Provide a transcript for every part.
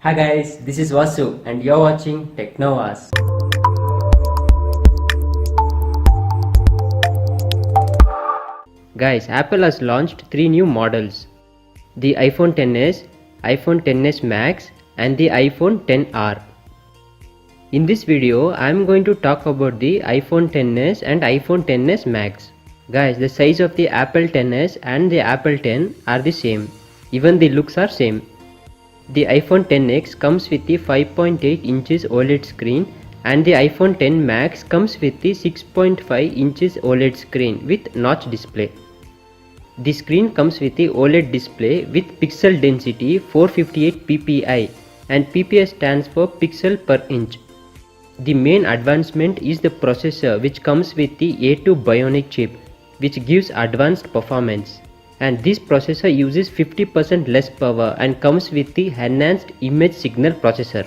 Hi guys, this is Vasu and you're watching Techno. Guys, Apple has launched 3 new models. The iPhone XS, iPhone XS Max and the iPhone XR. In this video, I am going to talk about the iPhone XS and iPhone XS Max. Guys, the size of the Apple XS and the Apple X are the same. Even the looks are same. The iPhone XS comes with the 5.8 inches OLED screen and the iPhone X Max comes with the 6.5 inches OLED screen with notch display. The screen comes with the OLED display with pixel density 458 ppi and ppi stands for pixel per inch. The main advancement is the processor which comes with the A2 Bionic chip which gives advanced performance. And this processor uses 50% less power and comes with the enhanced image signal processor.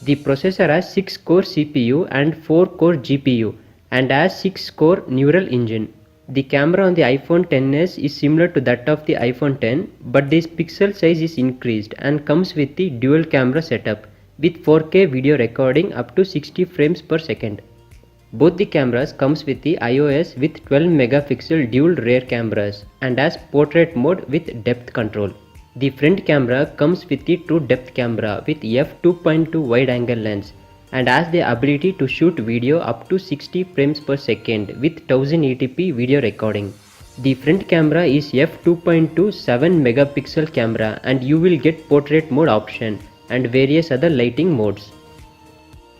The processor has 6-core CPU and 4-core GPU and has 6-core neural engine. The camera on the iPhone XS is similar to that of the iPhone X, but this pixel size is increased and comes with the dual camera setup with 4K video recording up to 60 frames per second. Both the cameras comes with the iOS with 12 megapixel dual rear cameras and has portrait mode with depth control. The front camera comes with the true depth camera with f2.2 wide angle lens and has the ability to shoot video up to 60 frames per second with 1080p video recording. The front camera is f2.2 7 megapixel camera and you will get portrait mode option and various other lighting modes.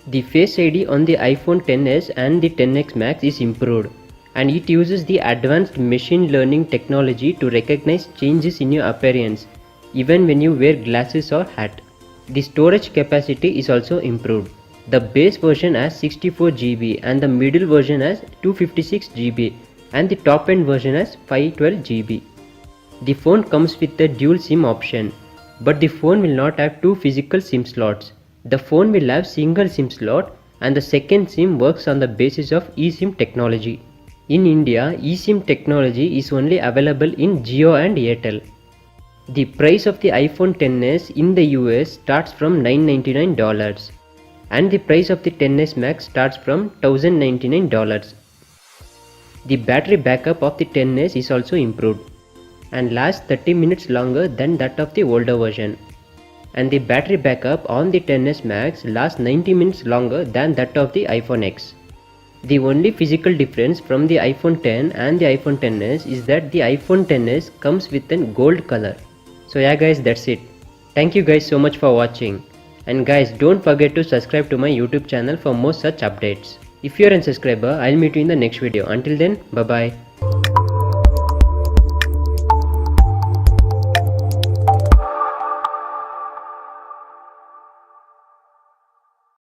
The Face ID on the iPhone XS and the XS Max is improved and it uses the advanced machine learning technology to recognize changes in your appearance even when you wear glasses or hat. The storage capacity is also improved. The base version has 64 GB and the middle version has 256 GB and the top end version has 512 GB. The phone comes with the dual SIM option, but the phone will not have two physical SIM slots. The phone will have single SIM slot and the second SIM works on the basis of eSIM technology. In India, eSIM technology is only available in Jio and Airtel. The price of the iPhone XS in the US starts from $999 and the price of the XS Max starts from $1099. The battery backup of the XS is also improved and lasts 30 minutes longer than that of the older version. And the battery backup on the XS Max lasts 90 minutes longer than that of the iPhone X. The only physical difference from the iPhone X and the iPhone XS is that the iPhone XS comes with an gold color. So yeah guys, that's it. Thank you guys so much for watching. And guys, don't forget to subscribe to my YouTube channel for more such updates. If you're a subscriber, I'll meet you in the next video. Until then, bye bye.